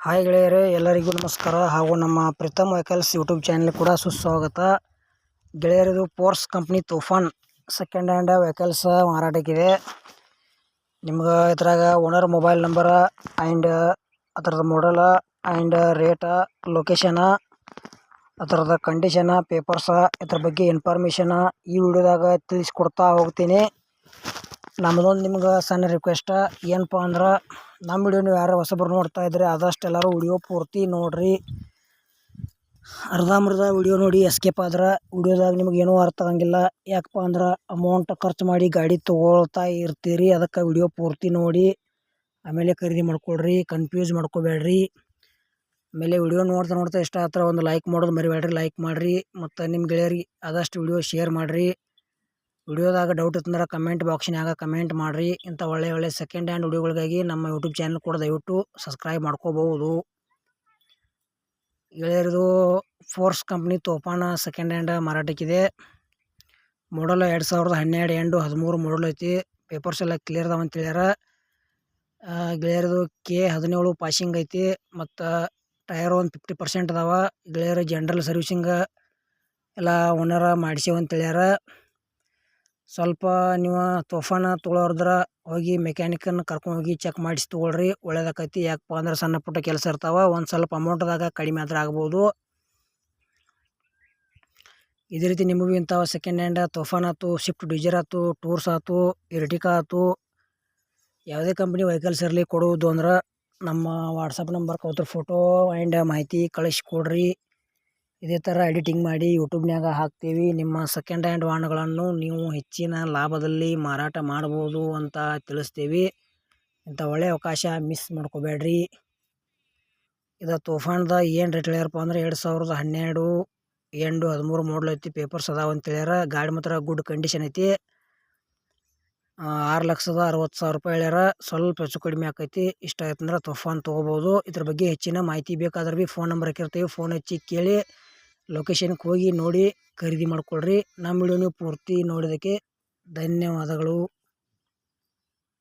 Hi ಗೆಳೆಯರೇ, ಎಲ್ಲರಿಗೂ ನಮಸ್ಕಾರ ಹಾಗೂ ನಮ್ಮ ಪ್ರೀತಮ್ ವೆಹಿಕಲ್ಸ್ ಯೂಟ್ಯೂಬ್ ಚಾನಲ್ ಕೂಡ ಸುಸ್ವಾಗತ. ಗೆಳೆಯರಿದು Force company Toofan second hand vehicles ಮಾರಾಟಕ್ಕಿದೆ. ನಿಮ್ಗೆ ಇದ್ರಾಗ ಓನರ್ ಮೊಬೈಲ್ ನಂಬರ ಆ್ಯಂಡ್ ಅದರದ ಮಾಡಲ ಆ್ಯಂಡ್ ರೇಟ, ಲೊಕೇಶನ, ಅದರದ ಕಂಡೀಷನ, ಪೇಪರ್ಸ, ಇದ್ರ ಬಗ್ಗೆ ಇನ್ಫಾರ್ಮೇಷನ ಈ ವಿಡಿಯೋದಾಗ ತಿಳಿಸ್ಕೊಡ್ತಾ ಹೋಗ್ತೀನಿ. ನಮ್ಮದೊಂದು ನಿಮ್ಗೆ ಸಣ್ಣ ರಿಕ್ವೆಸ್ಟ್ ಏನಪ್ಪ ಅಂದ್ರೆ, ನಮ್ಮ ವಿಡಿಯೋ ನೀವು ಯಾರು ಹೊಸಬರು ನೋಡ್ತಾ ಇದ್ರೆ ಆದಷ್ಟು ಎಲ್ಲರೂ ವಿಡಿಯೋ ಪೂರ್ತಿ ನೋಡಿರಿ. ಅರ್ಧಂಬರ್ಧ ವಿಡಿಯೋ ನೋಡಿ ಎಸ್ಕೇಪ್ ಆದ್ರೆ ವಿಡಿಯೋದಾಗ ನಿಮ್ಗೆ ಏನೂ ಅರ್ಥ ಆಗಂಗಿಲ್ಲ. ಯಾಕಪ್ಪ ಅಂದ್ರೆ ಅಮೌಂಟ್ ಖರ್ಚು ಮಾಡಿ ಗಾಡಿ ತೊಗೊಳ್ತಾ ಇರ್ತೀರಿ, ಅದಕ್ಕೆ ವಿಡಿಯೋ ಪೂರ್ತಿ ನೋಡಿ ಆಮೇಲೆ ಖರೀದಿ ಮಾಡ್ಕೊಳ್ರಿ, ಕನ್ಫ್ಯೂಸ್ ಮಾಡ್ಕೋಬೇಡ್ರಿ. ಆಮೇಲೆ ವಿಡಿಯೋ ನೋಡ್ತಾ ಇಷ್ಟ ಆದ್ರೆ ಒಂದು ಲೈಕ್ ಮಾಡೋದು ಮರಿಬೇಡ್ರಿ, ಲೈಕ್ ಮಾಡಿರಿ. ಮತ್ತು ನಿಮ್ಮ ಗೆಳೆಯರಿಗೆ ಆದಷ್ಟು ವಿಡಿಯೋ ಶೇರ್ ಮಾಡಿರಿ. ವಿಡಿಯೋದಾಗ ಡೌಟ್ ಇತ್ತಂದ್ರೆ ಕಮೆಂಟ್ ಬಾಕ್ಸ್ನಾಗ ಕಮೆಂಟ್ ಮಾಡಿರಿ. ಇಂಥ ಒಳ್ಳೆ ಸೆಕೆಂಡ್ ಹ್ಯಾಂಡ್ ವಿಡಿಯೋಗಳಿಗಾಗಿ ನಮ್ಮ ಯೂಟ್ಯೂಬ್ ಚಾನಲ್ ಕೂಡ ದಯವಿಟ್ಟು ಸಬ್ಸ್ಕ್ರೈಬ್ ಮಾಡ್ಕೋಬಹುದು. ಗೆಳೆಯರದು force company Toofan second hand ಮಾರಾಟಕ್ಕಿದೆ. ಮಾಡಲ್ 2012 ಎಂಡು 13 ಮಾಡಲ್ ಐತಿ. ಪೇಪರ್ಸ್ ಎಲ್ಲ ಕ್ಲಿಯರ್ ಅದಾವ ಅಂತ ಹೇಳ್ಯಾರ. ಗೆಳೆಯರದು K17 ಪಾಸಿಂಗ್ ಐತಿ. ಮತ್ತು ಟೈರ್ ಒಂದು 50% ಅದಾವ. ಗೆಳೆಯರು ಜನರಲ್ ಸರ್ವಿಸಿಂಗ್ ಎಲ್ಲ ಓನರ ಮಾಡಿಸೇವ ಅಂತ ಹೇಳ್ಯಾರ. ಸ್ವಲ್ಪ ನೀವು ತೂಫಾನ ತೊಗೊಳೋದ್ರ ಹೋಗಿ ಮೆಕ್ಯಾನಿಕನ್ನು ಕರ್ಕೊಂಡೋಗಿ ಚೆಕ್ ಮಾಡಿಸಿ ತೊಗೊಳ್ರಿ, ಒಳ್ಳೇದಾಕೈತಿ. ಯಾಕಪ್ಪ ಅಂದ್ರೆ ಸಣ್ಣ ಪುಟ್ಟ ಕೆಲಸ ಇರ್ತಾವೆ, ಒಂದು ಸ್ವಲ್ಪ ಅಮೌಂಟ್ದಾಗ ಕಡಿಮೆ ಆದ್ರೆ ಆಗ್ಬೋದು. ಇದೇ ರೀತಿ ನಿಮಗೂ ಇಂಥವು ಸೆಕೆಂಡ್ ಹ್ಯಾಂಡ್ ತೂಫಾನ್ ಆಯ್ತು, ಸ್ವಿಫ್ಟ್ ಡಿಸೈರ್ ಆಯ್ತು, ಟೂರ್ಸ್ ಆಯ್ತು, ಎರ್ಟಿಕಾ ಆಯ್ತು, ಯಾವುದೇ ಕಂಪ್ನಿ ವೆಹಿಕಲ್ಸ್ ಇರಲಿ ಕೊಡುವುದು ಅಂದ್ರೆ ನಮ್ಮ ವಾಟ್ಸಪ್ ನಂಬರ್ಗೆ ಅವ್ರ ಫೋಟೋ ಆ್ಯಂಡ್ ಮಾಹಿತಿ ಕಳಿಸ್ಕೊಡ್ರಿ. ಇದೇ ಥರ ಎಡಿಟಿಂಗ್ ಮಾಡಿ ಯೂಟ್ಯೂಬ್ನಾಗ ಹಾಕ್ತೀವಿ. ನಿಮ್ಮ ಸೆಕೆಂಡ್ ಹ್ಯಾಂಡ್ ವಾಹನಗಳನ್ನು ನೀವು ಹೆಚ್ಚಿನ ಲಾಭದಲ್ಲಿ ಮಾರಾಟ ಮಾಡ್ಬೋದು ಅಂತ ತಿಳಿಸ್ತೀವಿ. ಇಂಥ ಒಳ್ಳೆಯ ಅವಕಾಶ ಮಿಸ್ ಮಾಡ್ಕೋಬೇಡ್ರಿ. ಇದು ತೂಫಾನ್ದ ಏನು ರೇಟ್ ಹೇಳ್ಯಾರಪ್ಪ ಅಂದ್ರೆ 2012 ಎಂಡು 13 ಮಾಡಲ್ ಐತಿ. ಪೇಪರ್ಸ್ ಅದಾವ ಅಂತ ಹೇಳ್ಯಾರ. ಗಾಡಿ ಮಾತ್ರ ಗುಡ್ ಕಂಡೀಷನ್ ಐತಿ. 6,60,000 ರೂಪಾಯಿ ಹೇಳ್ಯಾರ. ಸ್ವಲ್ಪ ಹೆಚ್ಚು ಕಡಿಮೆ ಆಕೈತಿ. ಇಷ್ಟ ಆಯ್ತಂದ್ರೆ ತೂಫಾನ್ ತೊಗೋಬೋದು. ಇದ್ರ ಬಗ್ಗೆ ಹೆಚ್ಚಿನ ಮಾಹಿತಿ ಬೇಕಾದ್ರೆ ಭೀ ಫೋನ್ ನಂಬರ್ ಹಾಕಿರ್ತೀವಿ, ಫೋನ್ ಹಚ್ಚಿ ಕೇಳಿ ಲೊಕೇಶನ್ಗೆ ಹೋಗಿ ನೋಡಿ ಖರೀದಿ ಮಾಡ್ಕೊಳ್ರಿ. ನಮ್ಮ ವಿಡಿಯೋ ನೀವು ಪೂರ್ತಿ ನೋಡೋದಕ್ಕೆ ಧನ್ಯವಾದಗಳು.